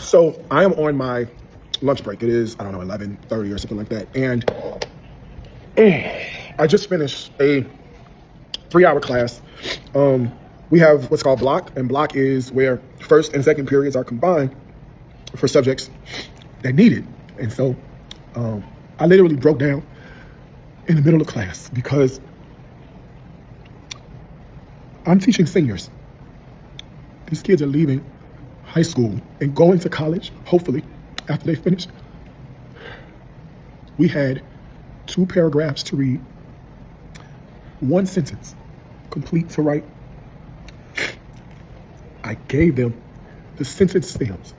So I am on my lunch break. It is, I don't know, 11:30 or something like that. And I just finished a 3-hour class. We have what's called block, and block is where first and second periods are combined for subjects that need it. And so I literally broke down in the middle of class because I'm teaching seniors. These kids are leaving high school and going to college, hopefully, after they finish. We had 2 paragraphs to read, 1 sentence complete to write. I gave them the sentence stems.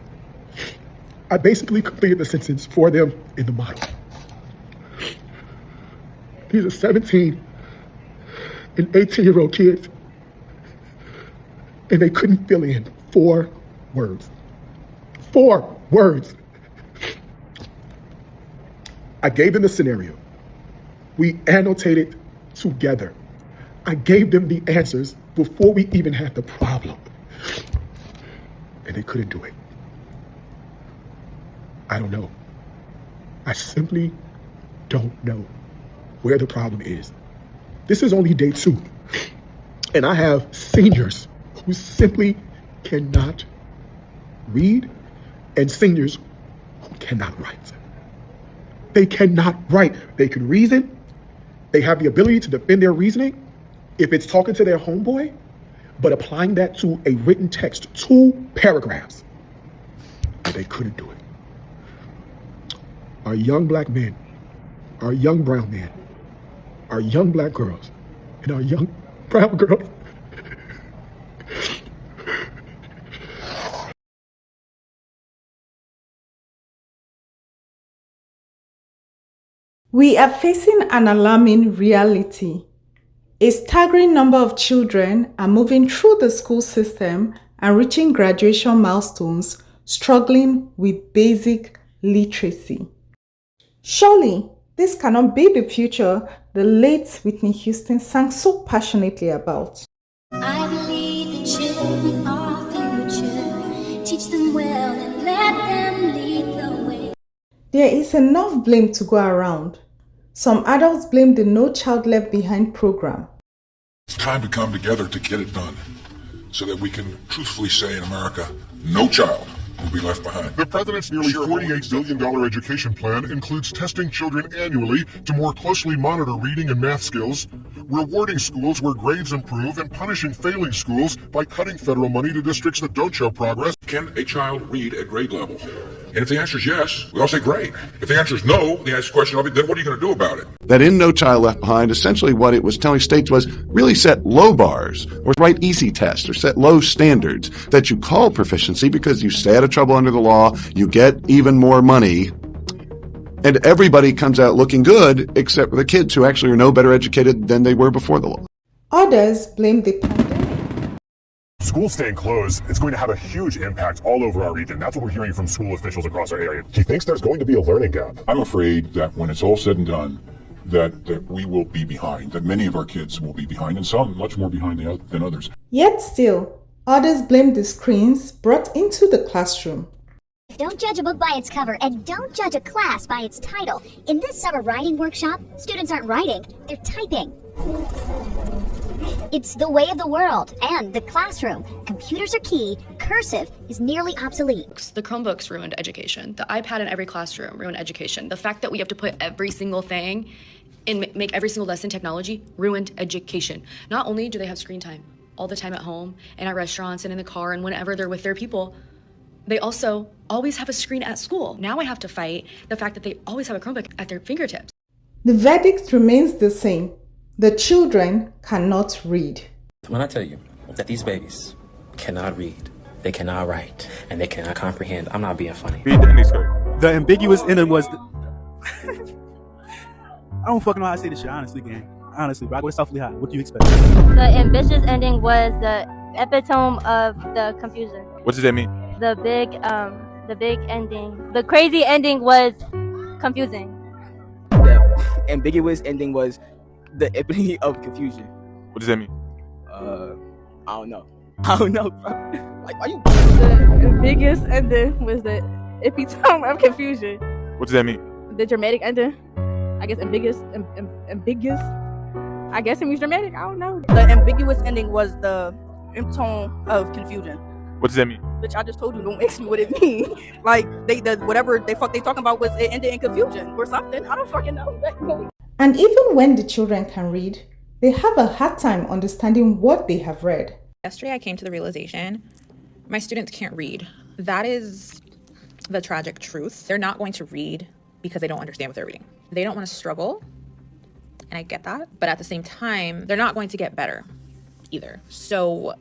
I basically completed the sentence for them in the model. These are 17 and 18-year-old kids, and they couldn't fill in 4 words. 4 words. I gave them the scenario. We annotated together. I gave them the answers before we even had the problem. And they couldn't do it. I don't know. I simply don't know where the problem is. This is only day 2. And I have seniors who simply cannot read and seniors who cannot write. They cannot write. They can reason. They have the ability to defend their reasoning if it's talking to their homeboy, but applying that to a written text, 2 paragraphs, they couldn't do it. Our young black men, our young brown men, our young black girls, and our young brown girls We are facing an alarming reality. A staggering number of children are moving through the school system and reaching graduation milestones, struggling with basic literacy. Surely, this cannot be the future the late Whitney Houston sang so passionately about. I believe the children are future. Teach them well and let them lead the way. There is enough blame to go around. Some adults blame the No Child Left Behind program. It's time to come together to get it done so that we can truthfully say in America, no child will be left behind. The president's nearly $48 billion education plan includes testing children annually to more closely monitor reading and math skills, rewarding schools where grades improve, and punishing failing schools by cutting federal money to districts that don't show progress. Can a child read at grade level? And if the answer is yes, we all say great. If the answer is no, the answer question will be, then what are you going to do about it? That in No Child Left Behind, essentially what it was telling states was really set low bars or write easy tests or set low standards that you call proficiency because you stay out of trouble under the law, you get even more money, and everybody comes out looking good except for the kids who actually are no better educated than they were before the law. Others blame the pandemic. Schools staying closed, it's going to have a huge impact all over our region. That's what we're hearing from school officials across our area. He thinks there's going to be a learning gap. I'm afraid that when it's all said and done, that we will be behind, that many of our kids will be behind, and some much more behind than others. Yet still, others blame the screens brought into the classroom. Don't judge a book by its cover, and don't judge a class by its title. In this summer writing workshop, students aren't writing, they're typing. It's the way of the world and the classroom. Computers are key. Cursive is nearly obsolete. The Chromebooks ruined education. The iPad in every classroom ruined education. The fact that we have to put every single thing and make every single lesson technology ruined education. Not only do they have screen time all the time at home and at restaurants and in the car and whenever they're with their people, they also always have a screen at school. Now I have to fight the fact that they always have a Chromebook at their fingertips. The verdict remains the same. The children cannot read. When I tell you that these babies cannot read, they cannot write, and they cannot comprehend, I'm not being funny. Read the ending script. The ambiguous ending was... I don't fucking know how to say this shit, honestly, gang. Honestly, bro, I go softly high. What do you expect? The ambitious ending was the epitome of the confusion. What does that mean? The big ending. The crazy ending was confusing. The ambiguous ending was the epitome of confusion. What does that mean? I don't know. I don't know, bro. Like, why you? The biggest ending was the epitome of confusion. What does that mean? The dramatic ending, I guess ambiguous. I guess it means dramatic. I don't know. The ambiguous ending was the epitome of confusion. What does that mean? Which I just told you, don't ask me what it means. Like whatever they talking about was it ended in confusion or something. I don't fucking know. And even when the children can read, they have a hard time understanding what they have read. Yesterday, I came to the realization my students can't read. That is the tragic truth. They're not going to read because they don't understand what they're reading. They don't want to struggle, and I get that. But at the same time, they're not going to get better either. So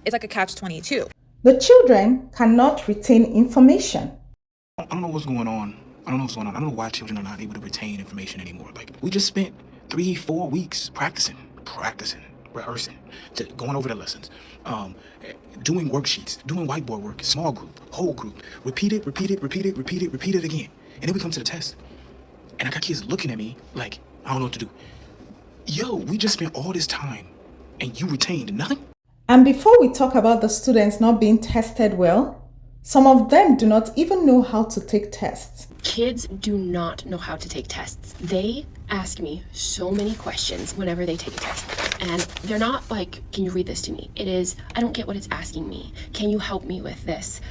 it's like a catch-22. The children cannot retain information. I don't know what's going on. I don't know why children are not able to retain information anymore. Like, we just spent 3-4 weeks practicing, rehearsing, going over the lessons, doing worksheets, doing whiteboard work, small group, whole group, repeat it again. And then we come to the test. And I got kids looking at me like, I don't know what to do. Yo, we just spent all this time and you retained nothing? And before we talk about the students not being tested well, some of them do not even know how to take tests. Kids do not know how to take tests. They ask me so many questions whenever they take a test. And they're not like, can you read this to me? It is, I don't get what it's asking me. Can you help me with this?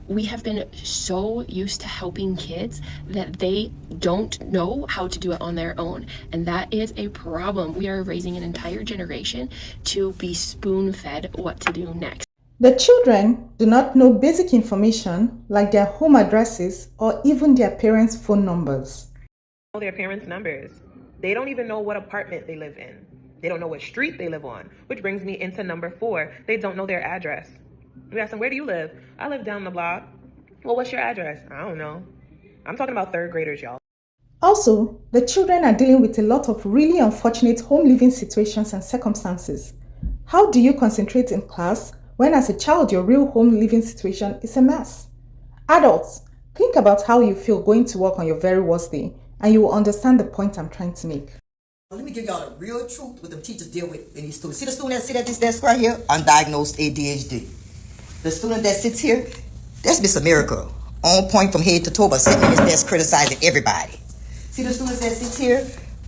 We have been so used to helping kids that they don't know how to do it on their own. And that is a problem. We are raising an entire generation to be spoon-fed what to do next. The children do not know basic information like their home addresses or even their parents' phone numbers. Their parents' numbers. They don't even know what apartment they live in. They don't know what street they live on, which brings me into number 4. They don't know their address. We ask them, where do you live? I live down the block. Well, what's your address? I don't know. I'm talking about 3rd graders, y'all. Also, the children are dealing with a lot of really unfortunate home living situations and circumstances. How do you concentrate in class when as a child your real home living situation is a mess? Adults, think about how you feel going to work on your very worst day, and you will understand the point I'm trying to make. Let me give y'all the real truth what the teachers deal with in these students. See the student that sit at this desk right here? Undiagnosed ADHD. The student that sits here, that's Miss America. On point from head to toe, but sitting at his desk criticizing everybody. See the students that sits here?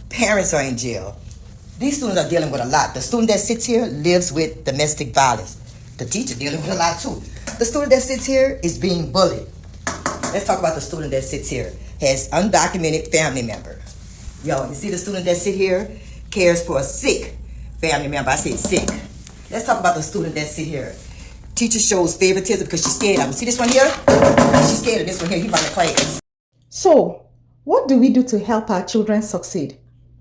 Parents are in jail. These students are dealing with a lot. The student that sits here lives with domestic violence. The teacher dealing with a lot too. The student that sits here is being bullied. Let's talk about the student that sits here. Has undocumented family member. Yo, you see the student that sit here cares for a sick family member. I said sick. Let's talk about the student that sit here. Teacher shows favoritism because she's scared of him. See this one here? She's scared of this one here. He run the class. So, what do we do to help our children succeed?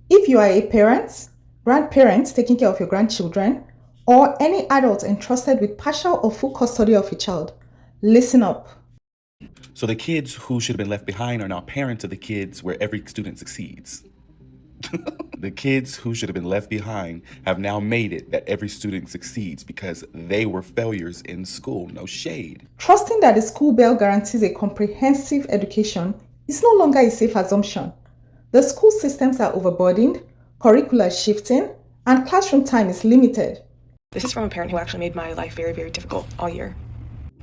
If you are a parent, grandparent taking care of your grandchildren, or any adult entrusted with partial or full custody of a child, listen up. So the kids who should have been left behind are now parents of the kids where every student succeeds. The kids who should have been left behind have now made it that every student succeeds because they were failures in school. No shade. Trusting that the school bell guarantees a comprehensive education is no longer a safe assumption. The school systems are overburdened, curricula is shifting, and classroom time is limited. This is from a parent who actually made my life very, very difficult all year.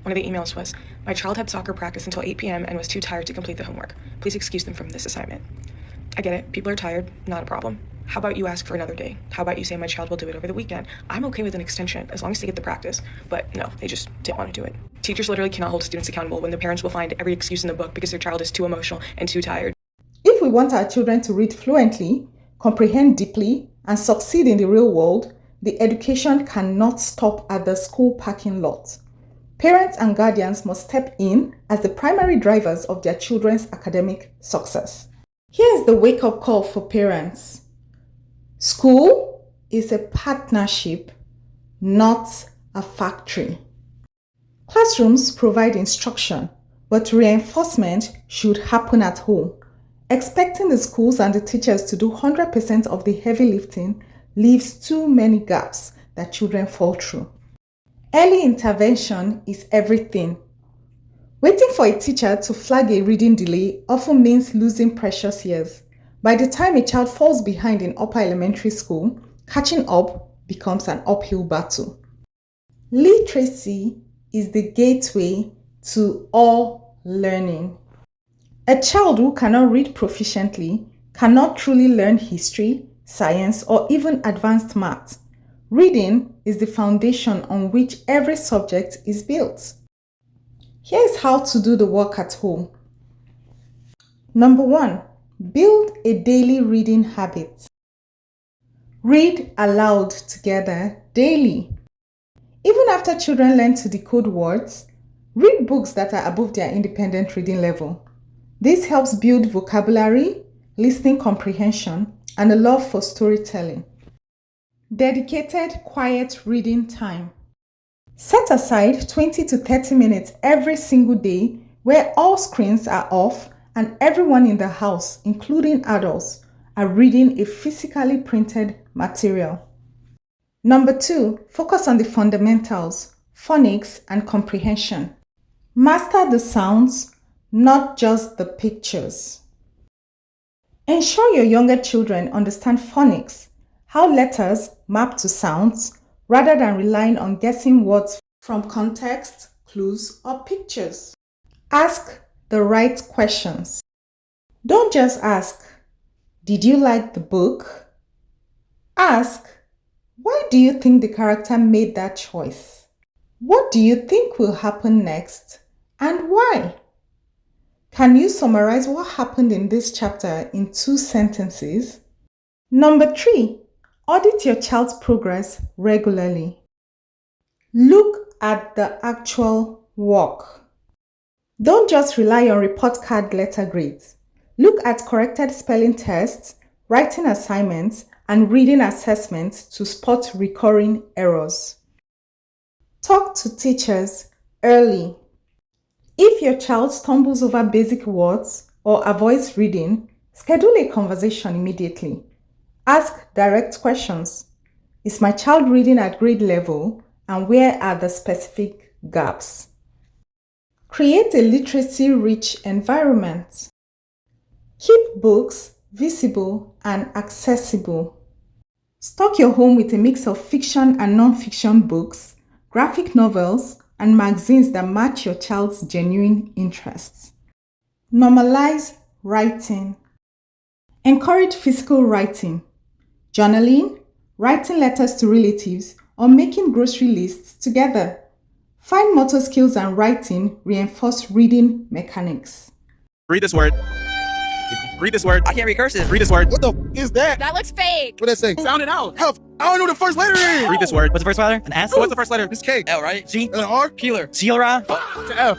One of the emails was, my child had soccer practice until 8 p.m. and was too tired to complete the homework. Please excuse them from this assignment. I get it. People are tired. Not a problem. How about you ask for another day? How about you say my child will do it over the weekend? I'm okay with an extension as long as they get the practice. But no, they just didn't want to do it. Teachers literally cannot hold students accountable when the parents will find every excuse in the book because their child is too emotional and too tired. If we want our children to read fluently, comprehend deeply, and succeed in the real world, the education cannot stop at the school parking lot. Parents and guardians must step in as the primary drivers of their children's academic success. Here's the wake-up call for parents. School is a partnership, not a factory. Classrooms provide instruction, but reinforcement should happen at home. Expecting the schools and the teachers to do 100% of the heavy lifting leaves too many gaps that children fall through. Early intervention is everything. Waiting for a teacher to flag a reading delay often means losing precious years. By the time a child falls behind in upper elementary school, catching up becomes an uphill battle. Literacy is the gateway to all learning. A child who cannot read proficiently cannot truly learn history, science, or even advanced math. Reading is the foundation on which every subject is built. Here's how to do the work at home. Number 1. Build a daily reading habit. Read aloud together daily. Even after children learn to decode words, read books that are above their independent reading level. This helps build vocabulary, listening comprehension, and a love for storytelling. Dedicated quiet reading time. Set aside 20 to 30 minutes every single day where all screens are off and everyone in the house, including adults, are reading a physically printed material. Number 2, focus on the fundamentals, phonics, and comprehension. Master the sounds, not just the pictures. Ensure your younger children understand phonics, how letters map to sounds, rather than relying on guessing words from context, clues, or pictures. Ask the right questions. Don't just ask, "Did you like the book?" Ask, "Why do you think the character made that choice? What do you think will happen next, and why?" Can you summarize what happened in this chapter in 2 sentences? Number 3, audit your child's progress regularly. Look at the actual work. Don't just rely on report card letter grades. Look at corrected spelling tests, writing assignments, and reading assessments to spot recurring errors. Talk to teachers early. If your child stumbles over basic words or avoids reading, schedule a conversation immediately. Ask direct questions. Is my child reading at grade level, and where are the specific gaps? Create a literacy-rich environment. Keep books visible and accessible. Stock your home with a mix of fiction and non-fiction books, graphic novels, and magazines that match your child's genuine interests. Normalize writing. Encourage physical writing, journaling, writing letters to relatives, or making grocery lists together. Fine motor skills and writing reinforce reading mechanics. Read this word. Read this word. I can't read cursive. Read this word. What the is that? That looks fake. What that say? Sound it out. Help. I don't know the first letter is. Read this word. What's the first letter? An S? What's the first letter? It's K. L, right? G. An R. Keeler. Sheila. To F.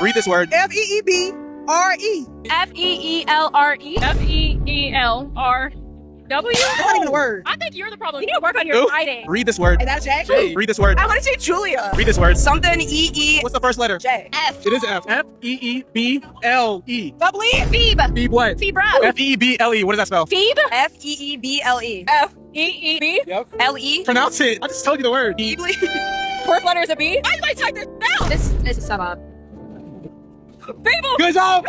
Read this word. F-E-E-B-R-E. F-E-E-L-R-E. F-E-E-L-R-W? That's not even a word. I think you're the problem. You need to work on your Who? writing. Read this word. Is that J? J. Read this word. I want to say Julia. Read this word. Something E-E. What's the first letter? J. F. It is F. F-E-E-B-L-E. Double E. Phoebe. Phoebe what? Phoebe. F-E-E-B-L-E. What does that spell? Phoebe. F-E-E-B-L-E. F-E-E-B. Yep. L-E. Pronounce it. I just told you the word. Feebly. Fourth letter is a B. Why did I type this down? This is a sum up. Fable. Good job.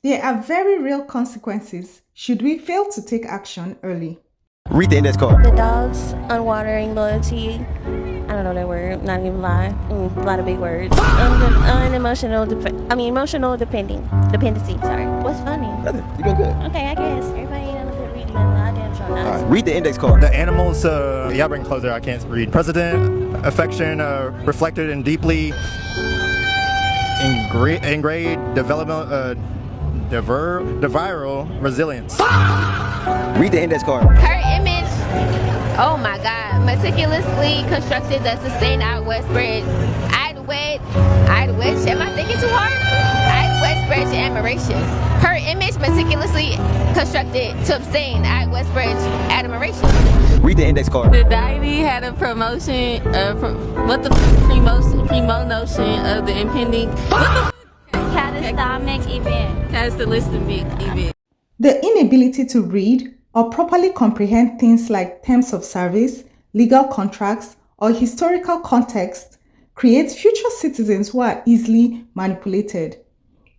There are very real consequences should we fail to take action early. Read the index card. The dog's unwatering loyalty. I don't know that word, not even lie. A lot of big words. Emotional dependency. Sorry. What's funny? Nothing. You doing good. Okay, I guess. Everybody ain't a good reading. I damn sure not. All right. Read the index card. The animals, y'all bring closer, I can't read. President, affection, reflected in deeply engraved development, the viral resilience. Read the index card. Her image, oh my God, meticulously constructed to sustain our West Bridge. I'd wedge, am I thinking too hard? I'd West Bridge admiration. Her image meticulously constructed to obtain at West Bridge admiration. Read the index card. The diary had a promotion, primo notion of the impending Catastrophic event. That's the list of big event. The inability to read or properly comprehend things like terms of service, legal contracts, or historical context creates future citizens who are easily manipulated.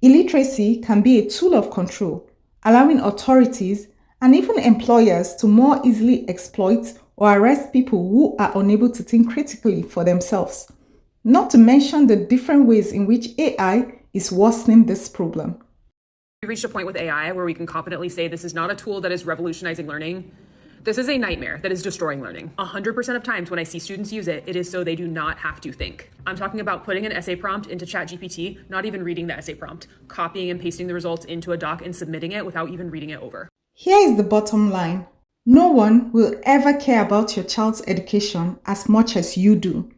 Illiteracy can be a tool of control, allowing authorities and even employers to more easily exploit or arrest people who are unable to think critically for themselves. Not to mention the different ways in which AI is worsening this problem. We reached a point with AI where we can confidently say this is not a tool that is revolutionizing learning. This is a nightmare that is destroying learning. 100% of times when I see students use it, it is so they do not have to think. I'm talking about putting an essay prompt into ChatGPT, not even reading the essay prompt, copying and pasting the results into a doc and submitting it without even reading it over. Here is the bottom line. No one will ever care about your child's education as much as you do.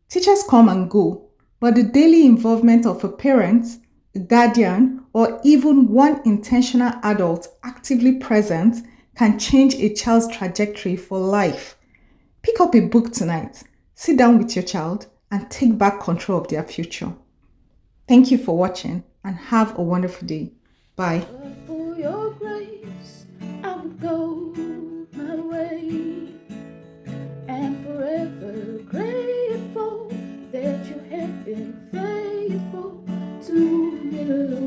Teachers come and go, but the daily involvement of a parent, a guardian, or even one intentional adult actively present can change a child's trajectory for life. Pick up a book tonight, sit down with your child, and take back control of their future. Thank you for watching and have a wonderful day. Bye. For your grace, I will go my way, and forever grateful that you have been faithful to me.